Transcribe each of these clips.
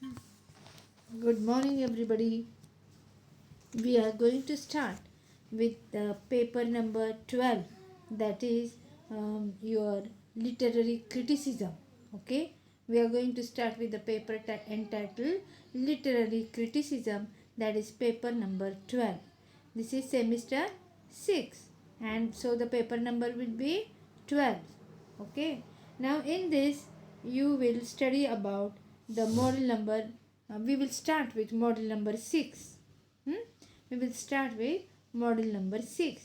Good morning, everybody. We are going to start with the paper number 12, that is your literary criticism. Okay, we are going to start with the paper entitled Literary Criticism, that is paper number 12. This is semester 6, and so the paper number will be 12. Okay, now in this you will study about the model number. We will start with model number 6. We will start with model number 6.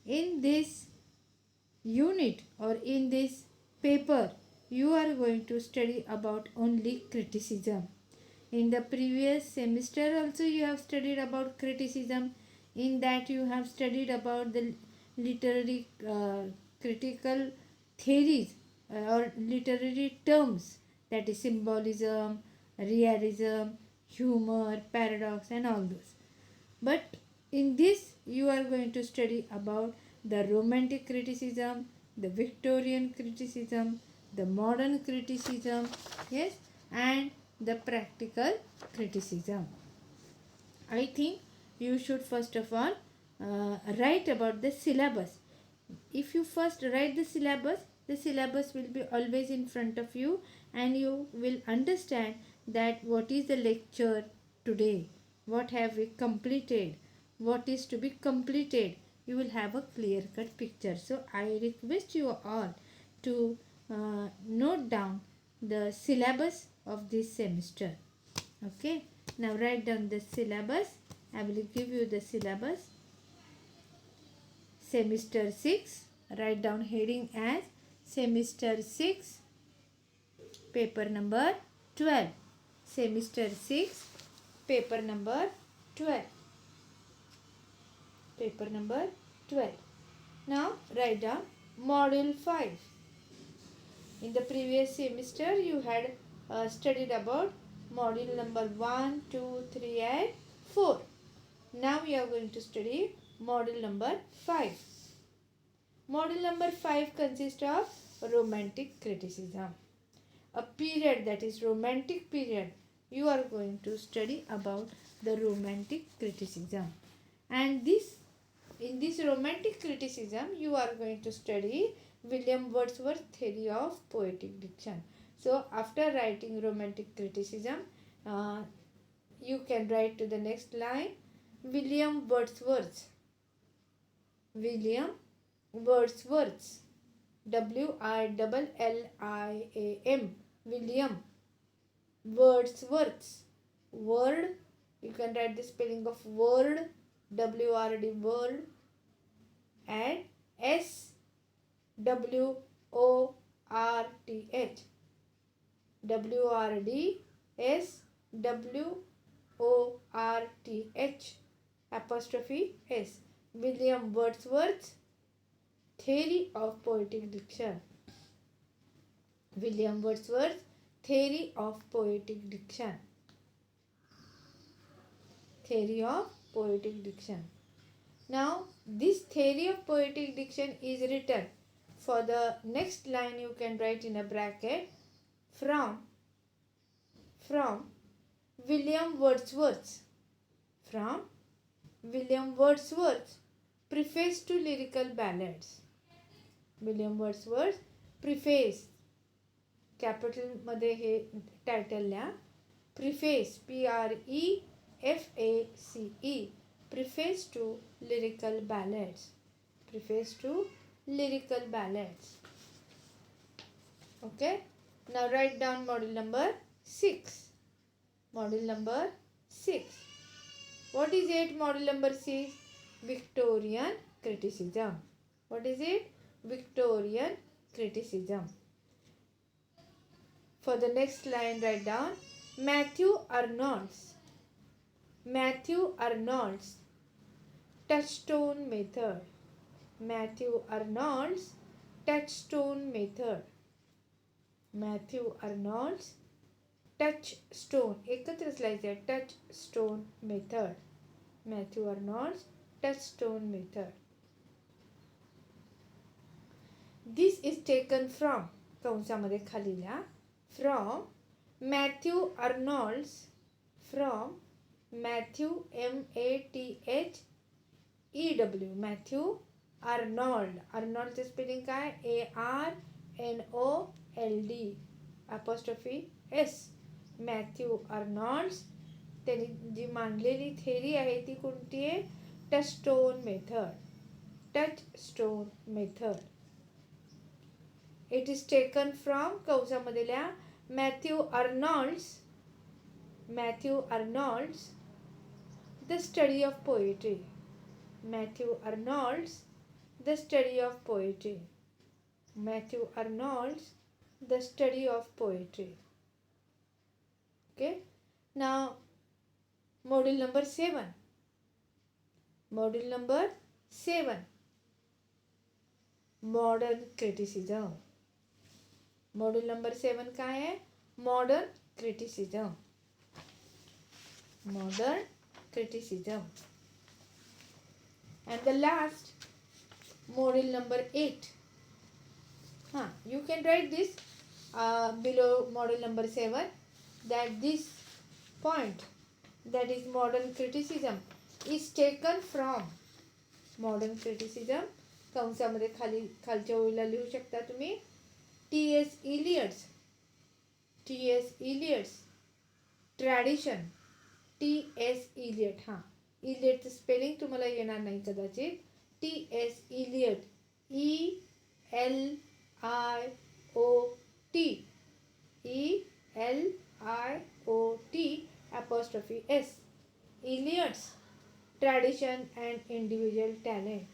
In this unit or in this paper, you are going to study about only criticism. In the previous semester also you have studied about criticism. In that you have studied about the literary critical theories or literary terms, that is symbolism, realism, humor, paradox and all those. But in this you are going to study about the romantic criticism, the Victorian criticism, the modern criticism, yes, and the practical criticism. I think you should first of all write about the syllabus. If you first write the syllabus will be always in front of you, and you will understand that what is the lecture today, what have we completed, what is to be completed. You will have a clear cut picture. So I request you all to note down the syllabus of this semester. Okay, now write down the syllabus. I will give you the syllabus. Semester 6, write down heading as semester 6, paper number 12. Semester 6, paper number 12. Paper number 12. Now write down module 5. In the previous semester you had studied about module number 1, 2, 3 and 4. Now we are going to study module number 5. Module number 5 consists of romantic criticism. A period, that is romantic period. You are going to study about the romantic criticism. And in this romantic criticism you are going to study William Wordsworth theory of poetic diction. So after writing romantic criticism, you can write to the next line William Wordsworth. William Wordsworth. William. William Wordsworth. Word, you can write the spelling of word, W-R-D, word, and S-W-O-R-T-H. W-R-D-S-W-O-R-T-H apostrophe S. William Wordsworth theory of poetic diction. William Wordsworth theory of poetic diction. Theory of poetic diction. Now this theory of poetic diction is written. For the next line you can write in a bracket from William Wordsworth. From William Wordsworth preface to lyrical ballads. William Wordsworth preface, capital मध्ये हे title लिहा. Preface PREFACE preface to lyrical ballads. Preface to lyrical ballads. Okay, now write down module number 6. Module number 6. What is it? Module number 6, Victorian criticism. What is it? Victorian criticism. For the next line write down Matthew Arnold's touchstone method. Matthew Arnold's touchstone method. Matthew Arnold's touchstone, एकत्रच लिहायचं आहे, touchstone method. Matthew Arnold's touchstone method. This is taken from, कंसामध्ये खाली लिहा, from Matthew Arnold's from Matthew Matthew Matthew Arnold. Arnoldचं स्पेलिंग काय? ARNOLD apostrophe S. Matthew Arnold's. त्यांनी जी मांडलेली थेरी आहे ती कोणती आहे? Touchstone method. Touchstone method. It is taken from कंसामधल्या Matthew Arnold's the study of poetry. Matthew Arnold's the study of poetry. Matthew Arnold's the study of poetry. Okay, now module number 7. Module number 7. Modern criticism. Module number 7 काय आहे? Modern criticism. Modern criticism. And the last module number 8. You can write this below module number 7. That this point, that is modern criticism, is taken from modern criticism. कंसामध्ये खालच्या ओळीला लिहू शकता तुम्ही T.S. Eliot's tradition. T.S. Eliot. इलियटचं spelling तुम्हाला येणार नाही कदाचित. T.S. Eliot ELIOT apostrophe S. Eliot's tradition and individual talent.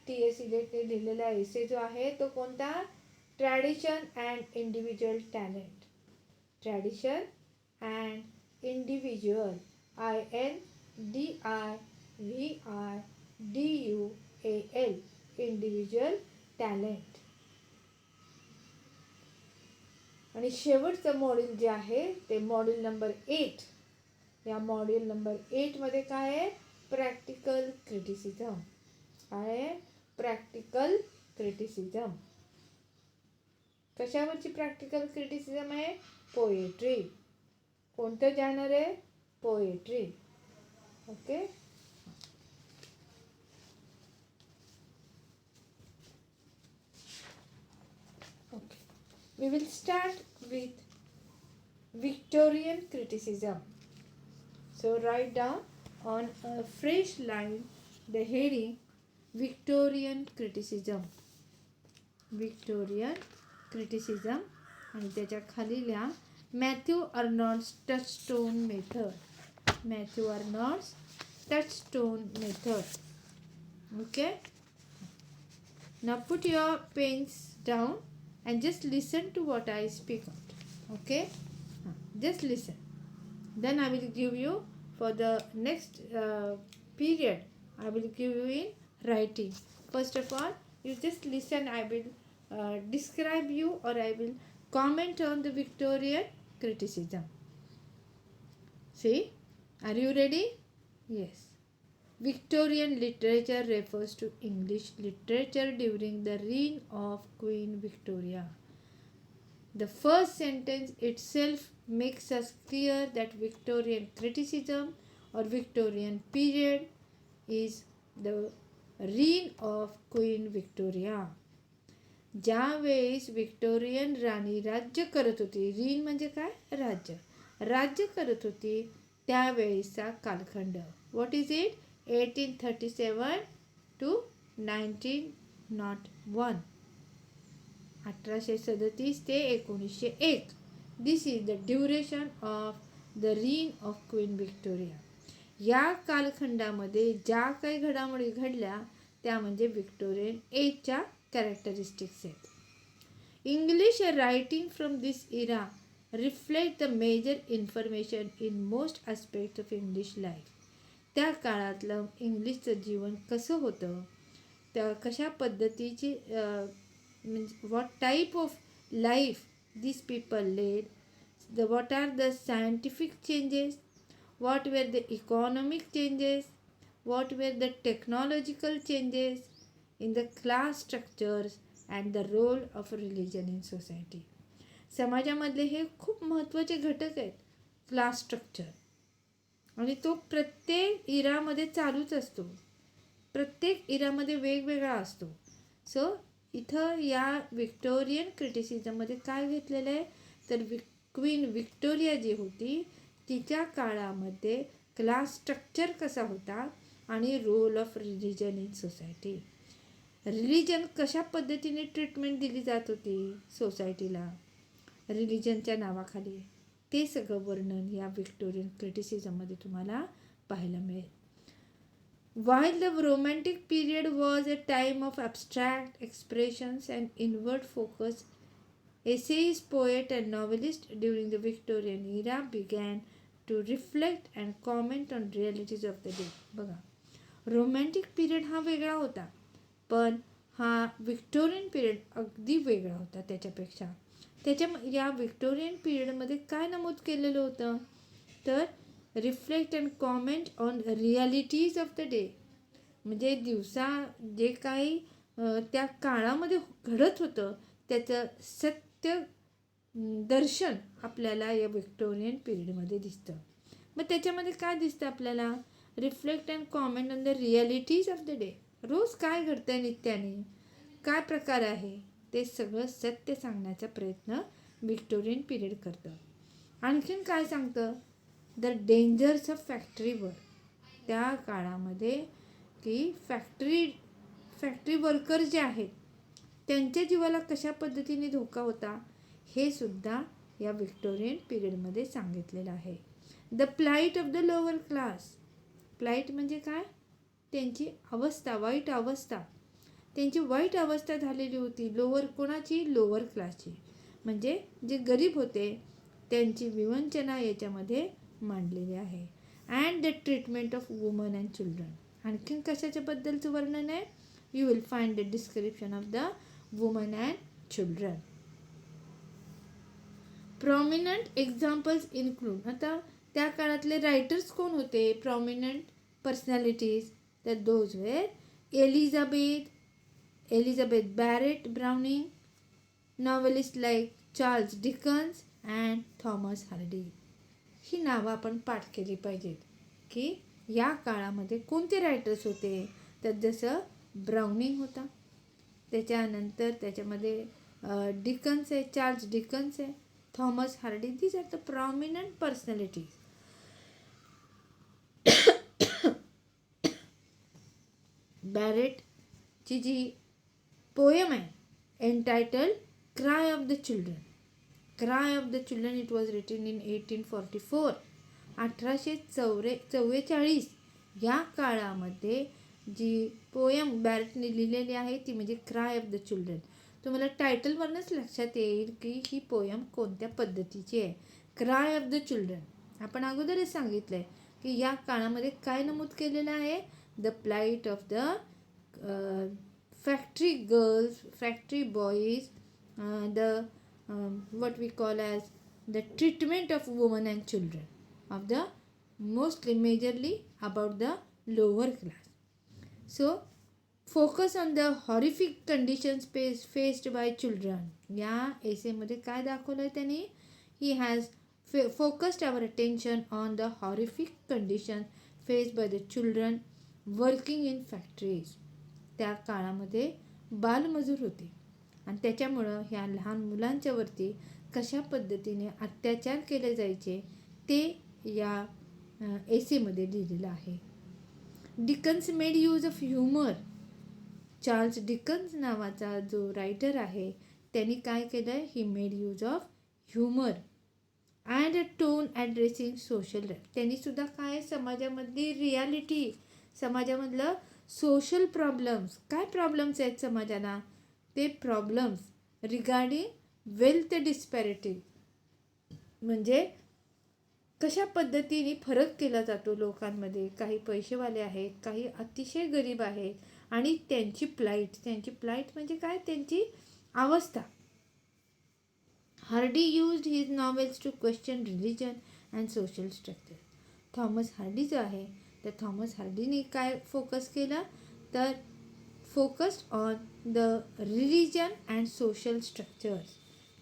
T.S. Eliotने लिहिलेला एसे जो आहे तो कोणता? Tradition and individual talent. Tradition and individual INDIVIDUAL individual talent. आणि शेवटचं मॉड्यूल जे आहे ते मॉड्यूल नंबर 8. या मॉड्यूल नंबर 8 मध्ये काय आहे? Practical criticism. काय आहे? Practical criticism. कशावरची प्रॅक्टिकल क्रिटिसिझम आहे? पोएट्री. कोणतं जाणर आहे? Poetry. Okay. We will start with Victorian criticism. So write down on a fresh line the heading Victorian criticism. Victorian criticism. आणि त्याच्या खाली लिहा Matthew Arnold's touchstone method. Matthew Arnold's touchstone method. Okay. Now put your pens down and just listen to what I speak out. Okay, just listen. Then I will give you for the next period. I will give you in writing. First of all, you just listen. I will describe you or I will comment on the Victorian criticism. See, are you ready? Yes. Victorian literature refers to English literature during the reign of Queen Victoria. The first sentence itself makes us clear that Victorian criticism or Victorian period is the reign of Queen Victoria. ज्यावेळेस Victorian राणी राज्य करत होती, रीन म्हणजे काय? राज्य करत होती त्यावेळेचा कालखंड. What is it? 1837 to 1901. 1837 ते 1901. This is the duration of the reign of Queen Victoria. या कालखंडामध्ये ज्या काही घडामोडी घडल्या त्या म्हणजे विक्टोरियन एजच्या कॅरेक्टरिस्टिक्स आहेत. English writing from this era reflect the major information in most aspects of English life. त्या काळातलं इंग्लिशचं जीवन कसं होतं, त्या कशा पद्धतीची what type of life these people led, what are the scientific changes, what were the economic changes, what were the technological changes in the class structures and the role of religion in society. समाजामधले हे खूप महत्त्वाचे घटक आहेत. Class structure, आणि तो प्रत्येक इरामध्ये चालूच असतो, प्रत्येक इरामध्ये वेगवेगळा असतो. सो इथं या विक्टोरियन क्रिटिसिझममध्ये काय घेतलेलं आहे, तर क्वीन विक्टोरिया जी होती तिच्या काळामध्ये क्लास स्ट्रक्चर कसा होता आणि role of religion in society. Religion कशा पद्धतीने ट्रीटमेंट दिली जात होती सोसायटीला रिलिजनच्या नावाखाली, ते सगळं वर्णन या विक्टोरियन क्रिटिसिझममध्ये तुम्हाला पाहायला मिळेल. While the Romantic period was a time of abstract expressions and inward focus, essayist, poet and novelist during the Victorian era began to reflect and comment on realities of the day. बघा, romantic period हा वेगळा होता, पण हा Victorian period अगदी वेगळा होता त्याच्यापेक्षा. या विक्टोरियन पिरियडमध्ये काय नमूद केलेलं होतं, तर reflect and comment on realities of the day. म्हणजे दिवसा जे काही त्या काळामध्ये घडत होतं त्याचं सत्य दर्शन आपल्याला या विक्टोरियन पिरियडमध्ये दिसतं. मग त्याच्यामध्ये काय दिसतं आपल्याला, reflect and comment on the realities of the day. रोज काय घडतं आहे नित्याने, काय प्रकार आहे, ते सगळं सत्य सांगण्याचा प्रयत्न विक्टोरियन पिरियड करतं. आणखीन काय सांगतं, the dangers of factory work. त्या काळामध्ये की फॅक्टरी वर्कर जे आहेत त्यांच्या जीवाला कशा पद्धतीने धोका होता हे सुद्धा या विक्टोरियन पिरियडमध्ये सांगितलेलं आहे. The plight of the lower class. Plight म्हणजे काय, त्यांची अवस्था, वाईट अवस्था, त्यांची वाईट अवस्था झालेली होती. कोणाची, लोअर क्लासची, म्हणजे जे गरीब होते त्यांची विवंचना याच्यामध्ये मांडलेली आहे. And the treatment of woman and children. आणखीन कशाच्याबद्दलचं वर्णन आहे, you will find the description of the woman and children. Prominent examples include. आता त्या काळातले रायटर्स कोण होते, प्रॉमिनंट पर्सनॅलिटीज, तर those were Elizabeth Barrett Browning, novelist like Charles Dickens and Thomas Hardy. ही नावं आपण पाठ केली पाहिजेत की या काळामध्ये कोणते रायटर्स होते, तर जसं ब्राउनिंग होता, त्याच्यानंतर त्याच्यामध्ये डिकन्स आहे, चार्ल्स डिकन्स आहे, Thomas Hardy. These are the prominent personalities. बॅरेटची जी पोयम आहे entitled cry of the children. Cry of the children it was written in 1844. 1844 या काळामध्ये जी पोयम बॅरेटने लिहिलेली आहे ती म्हणजे क्राय ऑफ द चिल्ड्रन. तुम्हाला टायटलवरूनच लक्षात येईल की ही पोयम कोणत्या पद्धतीची आहे. Cry of the children. आपण अगोदरच सांगितलं आहे की या काळामध्ये काय नमूद केलेलं आहे, the plight of the factory girls, factory boys, the what we call as the treatment of women and children, of the mostly majorly about the lower class. So focus on the horrific conditions faced by children. या एसेमध्ये काय दाखवलं आहे त्यांनी, he has focused our attention on the horrific conditions faced by the children working in factories. त्या काळामध्ये बालमजूर होते आणि त्याच्यामुळं ह्या लहान मुलांच्यावरती कशा पद्धतीने अत्याचार केले जायचे ते या एसेमध्ये लिहिलेलं आहे. Dickens made use of humour. Charles Dickens नावाचा जो रायटर आहे त्यांनी काय केलं आहे, he made use of humour and a tone addressing social. त्यांनीसुद्धा काय, समाजामधली रियालिटी, समाजामधलं सोशल प्रॉब्लेम्स, काय प्रॉब्लेम्स आहेत समाजाला, ते प्रॉब्लेम्स रिगार्डिंग वेल्थ डिस्पॅरिटी, म्हणजे कशा पद्धतीने फरक केला जातो लोकांमध्ये. काही पैसेवाले आहेत, काही अतिशय गरीब आहेत आणि त्यांची प्लाइट म्हणजे काय, त्यांची अवस्था. Hardy used his novels to question religion and social structure. Thomas Hardy जो आहे तर थॉमस हार्डीने काय फोकस केलं, तर focused on the religion and social structures.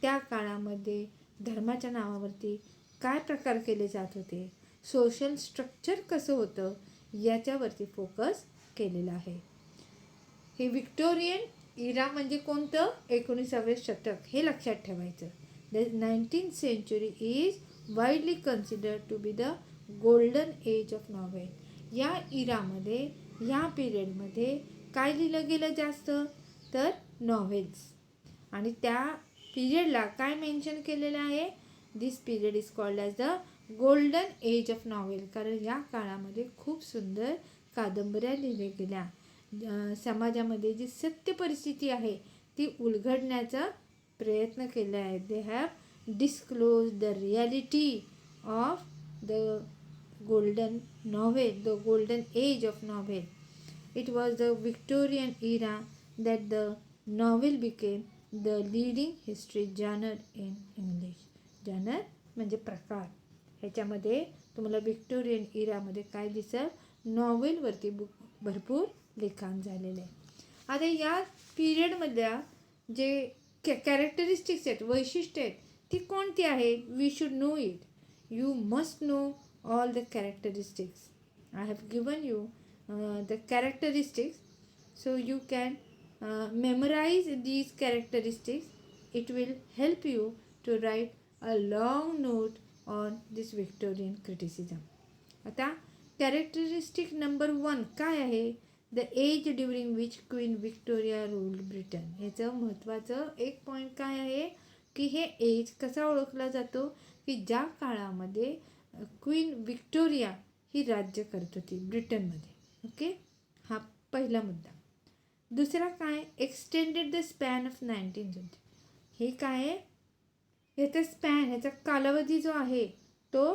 त्या काळामध्ये धर्माच्या नावावरती काय प्रकार केले जात होते, सोशल स्ट्रक्चर कसं होतं, याच्यावरती फोकस केलेला आहे. हे विक्टोरियन इरा म्हणजे कोणतं, 19वे शतक, हे लक्षात ठेवायचं. The 19th century is widely considered to be the golden age of novel. या इरामध्ये, या पिरियडमध्ये काय लिहिलं गेलं जास्त, तर नॉव्हेल्स. आणि त्या पिरियडला काय मेन्शन केलेलं आहे, this period is called as the golden age of novel. कारण या काळामध्ये खूप सुंदर कादंबऱ्या लिहिल्या गेल्या. समाजामध्ये जी सत्य परिस्थिती आहे ती उलगडण्याचा प्रयत्न केला आहे. They have disclose the reality of the golden novel, the golden age of novel. It was the Victorian era that the novel became the leading history genre in English. genre म्हणजे प्रकार. ह्याच्यामध्ये तुम्हाला विक्टोरियन इरामध्ये काय दिसेल, नॉवेलवरती भरपूर लिखाण झालेलं आहे. आता या पिरियडमधल्या जे कॅरेक्टरिस्टिक्स आहेत, वैशिष्ट्य आहेत, ती कोणती आहेत, we should know it. You must know all the characteristics. I have given you the characteristics, so you can memorize these characteristics. It will help you to write a long note on this Victorian criticism. आता characteristic number 1 काय आहे, the age during which Queen Victoria ruled Britain. ह्याचं महत्त्वाचं एक point काय आहे की हे एज कसा ओळखला जातो, की ज्या काळामध्ये क्वीन विक्टोरिया ही राज्य करत होती ब्रिटनमध्ये. ओके, हा पहिला मुद्दा. दुसरा काय, extended the span of 19th century. हे काय आहे, ह्याचा स्पॅन, ह्याचा कालावधी जो आहे तो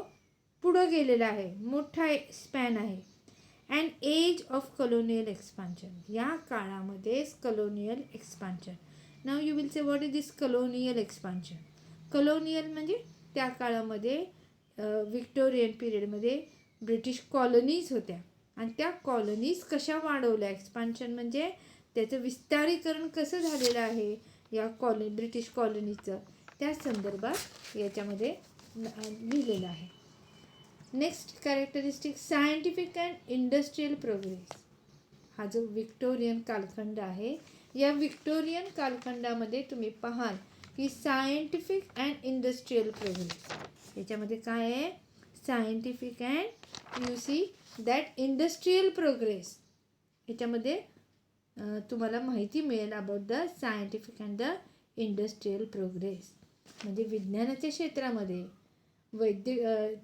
पुढं गेलेला आहे, मोठा स्पॅन आहे. And age of colonial expansion. या काळामध्येच colonial expansion. Now you will say what is this colonial expansion. Colonial म्हणजे त्या काळामध्ये विक्टोरियन पिरियडमध्ये ब्रिटिश कॉलनीज होत्या आणि त्या कॉलनीज कशा वाढवल्या, एक्सपान्शन म्हणजे त्याचं विस्तारीकरण कसं झालेलं आहे या ब्रिटिश कॉलनीचं, त्या संदर्भात याच्यामध्ये लिहिलेलं आहे. Next characteristic, scientific and industrial progress. हा जो विक्टोरियन कालखंड आहे, या विक्टोरियन कालखंडामध्ये तुम्ही पाहाल की सायंटिफिक अँड इंडस्ट्रियल प्रोग्रेस. याच्यामध्ये काय आहे, scientific and you see that industrial progress. याच्यामध्ये तुम्हाला माहिती मिळेल about the scientific and the industrial progress. म्हणजे विज्ञानाच्या क्षेत्रामध्ये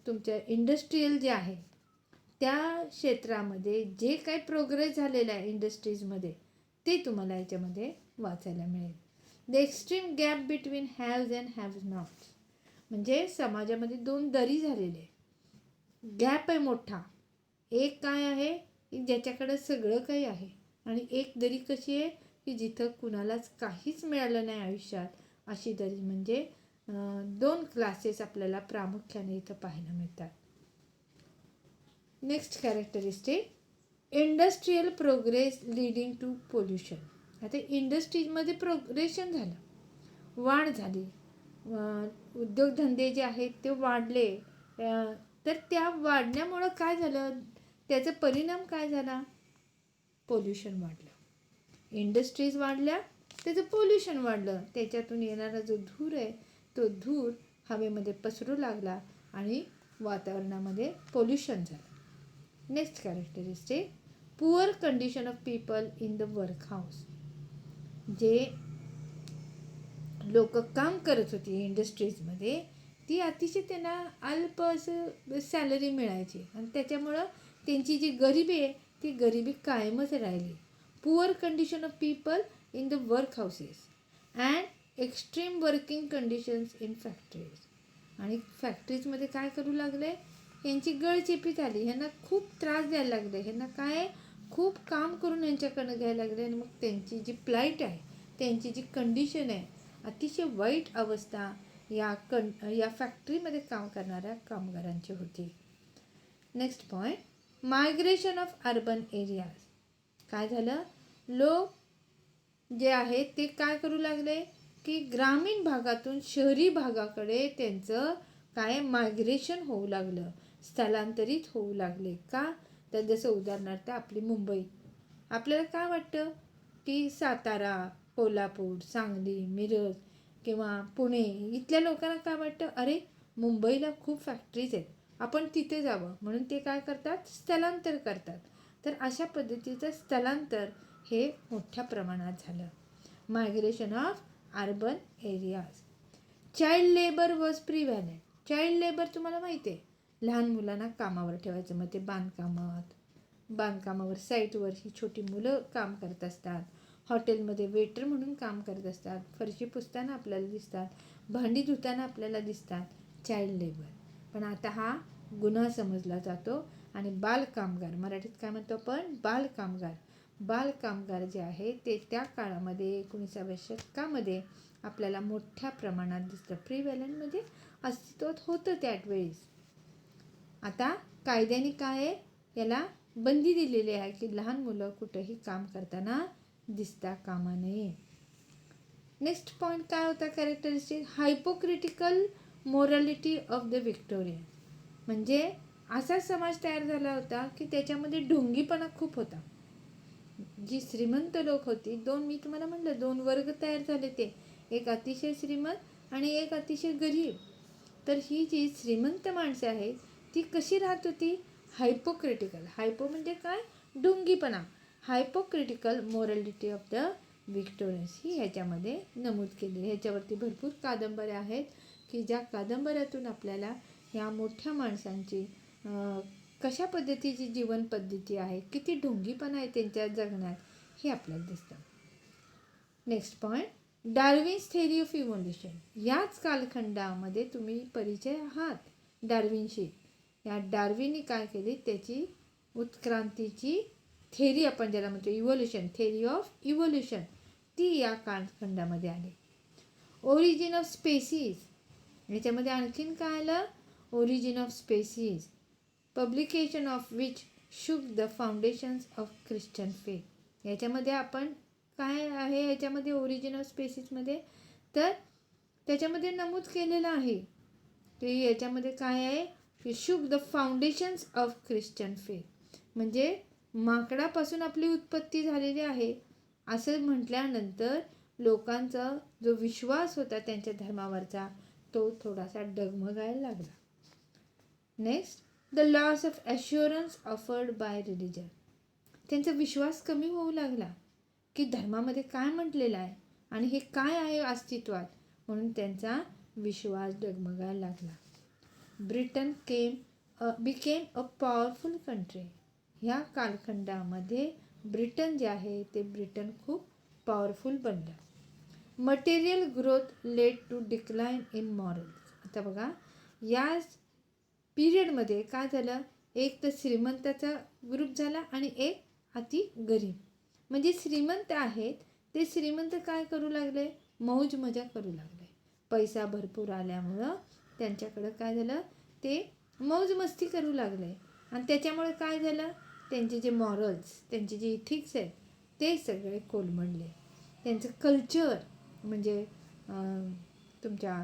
तुमच्या इंडस्ट्रियल जे आहे त्या क्षेत्रामध्ये जे काही प्रोग्रेस झालेला आहे इंडस्ट्रीजमध्ये, ते तुम्हाला याच्यामध्ये वाचायला मिळेल. The extreme gap between haves and haves not. म्हणजे समाजामध्ये दोन दरी झालेले, गॅप आहे मोठा. एक काय आहे की ज्याच्याकडं सगळं काही आहे, आणि एक दरी कशी आहे की जिथं कुणालाच काहीच मिळालं नाही आयुष्यात, अशी दरी. म्हणजे दोन क्लासेस आपल्याला प्रामुख्याने इथं पाहायला मिळतात. Next characteristic, industrial progress leading to pollution. आता इंडस्ट्रीजमध्ये प्रोग्रेशन झालं, वाढ झाली, उद्योगधंदे जे आहेत ते वाढले, तर त्या वाढण्यामुळं काय झालं, त्याचा परिणाम काय झाला, पोल्युशन वाढलं. इंडस्ट्रीज वाढल्या, त्याचं पोल्युशन वाढलं. त्याच्यातून येणारा जो धूर आहे तो धूर हवेमध्ये पसरू लागला आणि वातावरणामध्ये पोल्युशन झालं. Next characteristic, poor condition of people in the work house. जे लोक काम करत होती इंडस्ट्रीजमध्ये, ती अतिशय त्यांना अल्प असं सॅलरी मिळायची आणि त्याच्यामुळं त्यांची जी गरिबी आहे ती गरिबी कायमच राहिली. Poor condition of people in the work houses and extreme working conditions in factories. आणि फॅक्टरीजमध्ये काय करू लागले, यांची गळचेपी झाली, ह्यांना खूप त्रास द्यायला लागले, ह्यांना काय खूप काम करून यांच्याकडनं घ्यायला लागले. आणि मग त्यांची जी प्लाईट आहे, त्यांची जी कंडिशन आहे, अतिशय वाईट अवस्था या फॅक्टरीमध्ये काम करणाऱ्या कामगारांची होती. Next point, migration of urban areas. काय झालं, लोक जे आहेत ते काय करू लागले, की ग्रामीण भागातून शहरी भागाकडे त्यांचं काय मायग्रेशन होऊ लागलं, स्थलांतरित होऊ लागले. का? तर जसं उदाहरणार्थ आपली मुंबई, आपल्याला काय वाटतं की सातारा, कोल्हापूर, सांगली, मिरज किंवा पुणे इथल्या लोकांना काय वाटतं, अरे मुंबईला खूप फॅक्टरीज आहेत, आपण तिथे जावं, म्हणून ते काय करतात, स्थलांतर करतात. तर अशा पद्धतीचं स्थलांतर हे मोठ्या प्रमाणात झालं. Migration of urban areas. Child labour was prevalent. Child labour तुम्हाला माहिती आहे, लहान मुलांना कामावर ठेवायचं. मग ते बांधकामावर साईटवर ही छोटी मुलं काम करत असतात, हॉटेलमध्ये वेटर म्हणून काम करत असतात, फरशी पुसताना आपल्याला दिसतात, भांडी धुताना आपल्याला दिसतात, चाइल्ड लेबर. पण आता हा गुन्हा समजला जातो आणि बालकामगार, मराठीत काय म्हणतो आपण, बालकामगार जे आहे ते त्या काळामध्ये 19व्या शतकामध्ये आपल्याला मोठ्या प्रमाणात दिसतं. प्रिव्हॅलंट म्हणजे अस्तित्वात होतं त्यावेळेस. आता कायद्याने काय आहे, याला बंदी दिलेली आहे की लहान मुलं कुठेही काम करताना दिसता कामा नये. नेक्स्ट पॉईंट काय होता, characteristic, hypocritical morality of the Victorian. म्हणजे असा समाज तयार झाला होता की त्याच्यामध्ये ढोंगीपणा खूप होता. जी श्रीमंत लोक होती, मी तुम्हाला म्हटलं 2 वर्ग तयार झाले ते, एक अतिशय श्रीमंत आणि एक अतिशय गरीब. तर ही जी श्रीमंत माणसं आहेत ती कशी राहत होती, हायपोक्रिटिकल. हायपो म्हणजे काय, ढोंगीपणा. हायपोक्रिटिकल मोरॅलिटी ऑफ द व्हिक्टोरियन्स ही ह्याच्यामध्ये नमूद केली. ह्याच्यावरती भरपूर कादंबऱ्या आहेत की ज्या कादंबऱ्यातून आपल्याला ह्या मोठ्या माणसांची कशा पद्धतीची जीवन पद्धती आहे, किती ढोंगीपणा आहे त्यांच्या जगण्यात, हे आपल्याला दिसतं. Next point, Darwin's theory of evolution. याच कालखंडामध्ये तुम्ही परिचय आहात डार्विनशी. या डार्विनने काय केली, त्याची उत्क्रांतीची थेअरी आपण ज्याला म्हणतो इव्होल्युशन, थेअरी ऑफ इव्होल्युशन, ती या कालखंडामध्ये आली. ओरिजिन ऑफ स्पेसीज, याच्यामध्ये आणखीन काय आलं, origin of species, publication of which shook the foundations of Christian faith. याच्यामध्ये आपण काय आहे, याच्यामध्ये ओरिजिन ऑफ स्पेसीजमध्ये तर त्याच्यामध्ये नमूद केलेलं आहे की याच्यामध्ये काय आहे की shook the foundations of Christian faith, म्हणजे माकडापासून आपली उत्पत्ती झालेली आहे असं म्हटल्यानंतर लोकांचा जो विश्वास होता त्यांच्या धर्मावरचा तो थोडासा डगमगायला लागला. Next, the loss of assurance offered by religion. त्यांचा विश्वास कमी होऊ लागला की धर्मामध्ये काय म्हटलेलं आहे आणि हे काय आहे अस्तित्वात, म्हणून त्यांचा विश्वास डगमगायला लागला. Britain became a powerful country. ह्या कालखंडामध्ये ब्रिटन जे आहे ते ब्रिटन खूप पॉवरफुल बनलं. Material growth led to decline in morals. आता बघा या पिरियडमध्ये काय झालं, एक तर श्रीमंताचा ग्रुप झाला आणि एक अति गरीब. म्हणजे श्रीमंत आहेत ते श्रीमंत काय करू लागले, मौज मजा करू लागले. पैसा भरपूर आल्यामुळं त्यांच्याकडं काय झालं, ते मौज मस्ती करू लागले आणि त्याच्यामुळे काय झालं, त्यांचे जे मॉरल्स, त्यांचे जे इथिक्स आहेत ते सगळे कोलमडले. त्यांचं कल्चर म्हणजे तुमच्या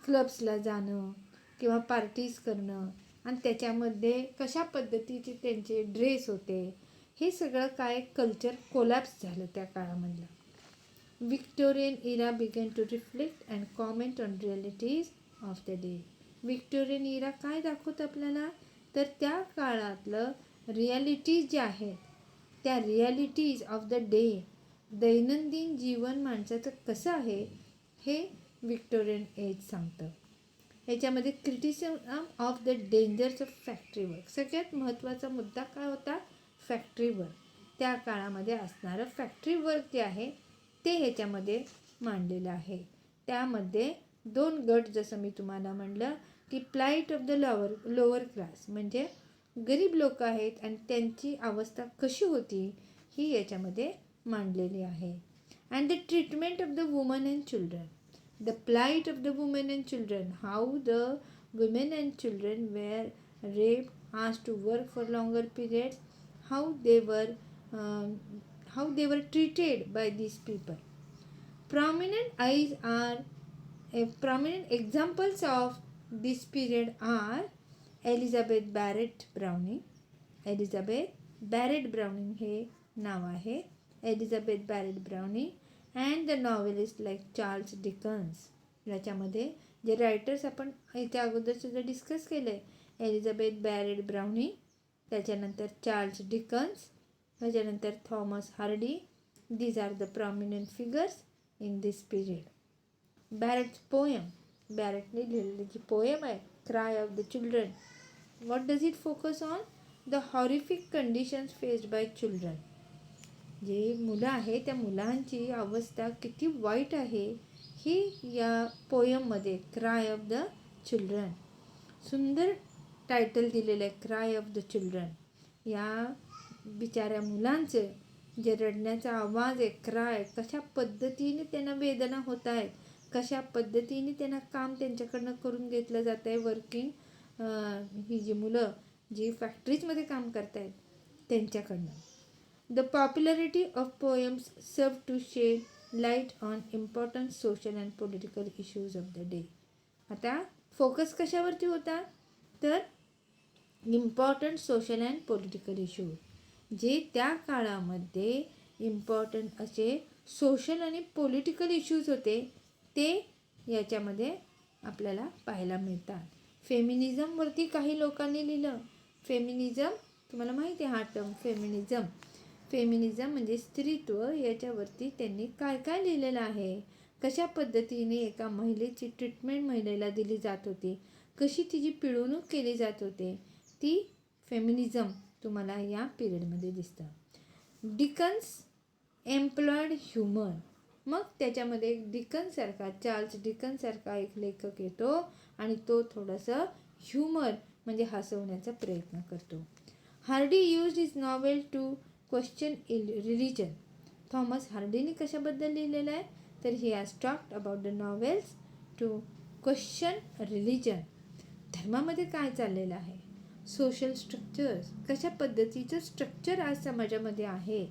क्लब्सला जाणं किंवा पार्टीज करणं आणि त्याच्यामध्ये कशा पद्धतीचे त्यांचे ड्रेस होते, हे सगळं काय कल्चर कोलॅप्स झालं त्या काळामधलं. Victorian era began to reflect and comment on realities of the day. Victorian era काय दाखवतं आपल्याला, तर त्या काळातलं रिॲलिटीज ज्या आहेत त्या रिॲलिटीज ऑफ द डे, दैनंदिन जीवन माणसाचं कसं आहे हे विक्टोरियन एज सांगतं. याच्यामध्ये criticism of the dangers of factory work. सगळ्यात महत्त्वाचा मुद्दा काय होता, फॅक्टरी वर्क. त्या काळामध्ये असणारं फॅक्टरी वर्क जे आहे ते ह्याच्यामध्ये मांडलेलं आहे. त्यामध्ये 2 गट, जसं मी तुम्हाला म्हणलं की plight of the lower class म्हणजे गरीब लोक आहेत आणि त्यांची अवस्था कशी होती ही याच्यामध्ये मांडलेली आहे. And the treatment of the woman and children. The plight of the women and children, how the women and children were raped, asked to work for longer periods, how they were treated by these people. Prominent examples of this period are Elizabeth Barrett Browning. Elizabeth Barrett browning हे नाव आहे. Elizabeth Barrett browning and the novelist like Charles Dickens. याच्यामध्ये जे writers आपण इथे अगोदर सुद्धा discuss केलं आहे, एलिझाबेथ बॅरेट ब्राउनिंग, त्याच्यानंतर चार्ल्स डिकन्स, त्याच्यानंतर Thomas Hardy. These are the prominent figures in this period. Barrett's poem, बॅरेटने लिहिलेली जी पोयम आहे cry of the children, what does it focus on? The horrific conditions faced by children. जे मुलं आहे त्या मुलांची अवस्था किती वाईट आहे ही या पोयममध्ये, क्राय ऑफ द चिल्ड्रन. सुंदर टायटल दिलेलं आहे, क्राय ऑफ द चिल्ड्रन. या बिचाऱ्या मुलांचं जे रडण्याचा आवाज आहे, क्राय, कशा पद्धतीने त्यांना वेदना होत आहेत, कशा पद्धतीने त्यांना काम त्यांच्याकडनं करून घेतलं जात आहे. वर्किंग ही जी मुलं जी फॅक्टरीजमध्ये काम करत आहेत त्यांच्याकडनं. The popularity of poems served to shed light on important social and political issues of the day. आता फोकस कशावरती होता? तर important social and political issue, जे त्या काळामध्ये इम्पॉर्टंट असे सोशल आणि पॉलिटिकल इश्यूज होते ते याच्यामध्ये आपल्याला पाहायला मिळतात. फेमिनिझमवरती काही लोकांनी लिहिलं. फेमिनिझम तुम्हाला माहिती आहे हा टर्म, फेमिनिझम. फेमिनिझम म्हणजे स्त्रीत्व, याच्यावरती त्यांनी काय काय लिहिलेलं आहे, कशा पद्धतीने एका महिलेची ट्रीटमेंट महिलेला दिली जात होती, कशी तिची पिळवणूक केली जात होते, ती फेमिनिझम तुम्हाला या पिरियडमध्ये दिसतं. Dickens employed humour. मग त्याच्यामध्ये डिकन्ससारखा, चार्ल्स डिकन्ससारखा एक लेखक येतो आणि तो थोडंसं ह्युमर म्हणजे हसवण्याचा प्रयत्न करतो. Hardy used his novel to question religion. Thomas हार्डीने कशाबद्दल लिहिलेलं आहे? तर he has talked about the novels to question religion. धर्मामध्ये काय चाललेलं आहे, सोशल स्ट्रक्चर्स, कशा पद्धतीचं स्ट्रक्चर आज समाजामध्ये आहे.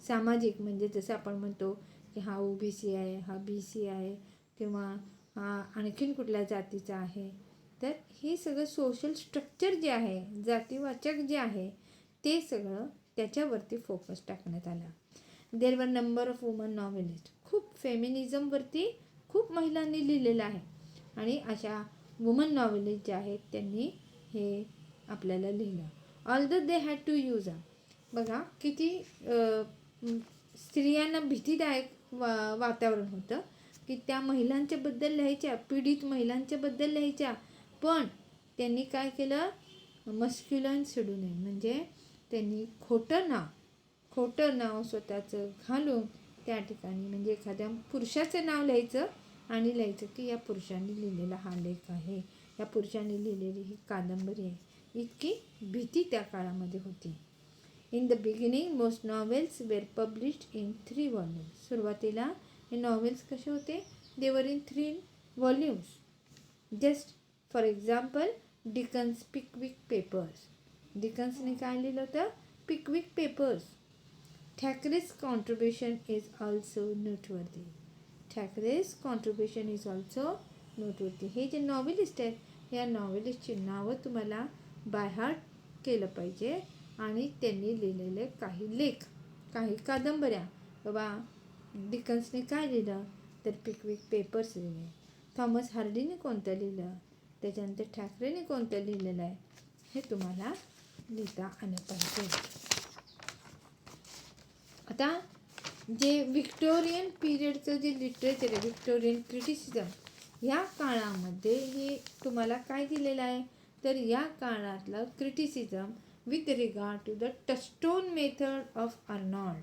सामाजिक म्हणजे जसं आपण म्हणतो की हा OBC आहे, हा BC आहे, किंवा हा आणखीन कुठल्या जातीचा आहे. तर हे सगळं सोशल स्ट्रक्चर जे आहे, जातीवाचक जे आहे, ते सगळं त्याच्यावरती फोकस टाकण्यात आला. देर वर नंबर ऑफ वुमन नॉवेलिस्ट. खूप फेमिनिझमवरती खूप महिलांनी लिहिलेलं आहे आणि अशा वुमन नॉवेलिस्ट जे आहेत त्यांनी हे आपल्याला लिहिलं. Although they had to use बघा किती स्त्रियांना भीतीदायक वातावरण होतं की त्या महिलांच्याबद्दल लिहायच्या, पीडित महिलांच्याबद्दल लिहायच्या, पण त्यांनी काय केलं? मस्क्युलाइन सिडोनिम म्हणजे त्यांनी खोटं नाव स्वतःचं घालून त्या ठिकाणी म्हणजे एखाद्या पुरुषाचं नाव लिहायचं आणि लिहायचं की या पुरुषांनी लिहिलेला हा लेख आहे, या पुरुषांनी लिहिलेली ही कादंबरी आहे. इतकी भीती त्या काळामध्ये होती. In the beginning most novels were published in 3 volumes. सुरुवातीला हे नॉवेल्स कसे होते? They were in 3 volumes. Just for example Dickens Pickwick Papers. डिकन्सने काय लिहिलं होतं? Pickwick Papers. Thackeray's contribution is also noteworthy. Thackeray's contribution is also noteworthy. हे जे नॉवेलिस्ट आहेत या नॉवेलिस्टची नावं तुम्हाला बाय हार्ट केलं पाहिजे आणि त्यांनी लिहिलेले काही लेख, काही कादंबऱ्या. बाबा डिकन्सने काय लिहिलं? तर पिकविक पेपर्स लिहिले. थॉमस हार्डीने कोणतं लिहिलं? त्याच्यानंतर ठाकरेने कोणतं लिहिलेलं आहे हे तुम्हाला लिहिता आलं पाहिजे. आता जे व्हिक्टोरियन पिरियडचं जे लिटरेचर आहे, व्हिक्टोरियन क्रिटिसिझम, या काळामध्ये हे तुम्हाला काय दिलेलं आहे? तर या काळातलं criticism with regard to the touchstone method of Arnold.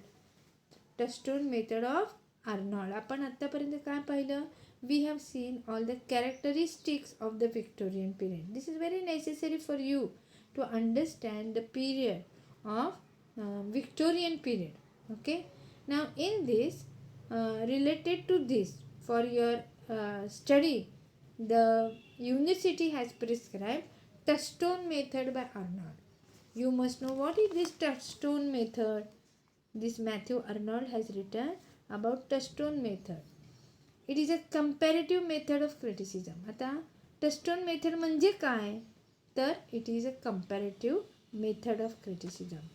Touchstone method of Arnold. आपण आत्तापर्यंत काय पाहिलं? We have seen all the characteristics of the Victorian period. This is very necessary for you to understand the period of Victorian period. Okay. Now in this related to this for your study, the university has prescribed touchstone method by Arnold. You must know what is this touchstone method. This Matthew Arnold has written about touchstone method. It is a comparative method of criticism. आता touchstone method म्हणजे काय, तर it is a comparative method of criticism.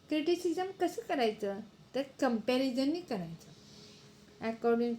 Criticism कसं करायचं, तर कंपॅरिझननी करायचं. According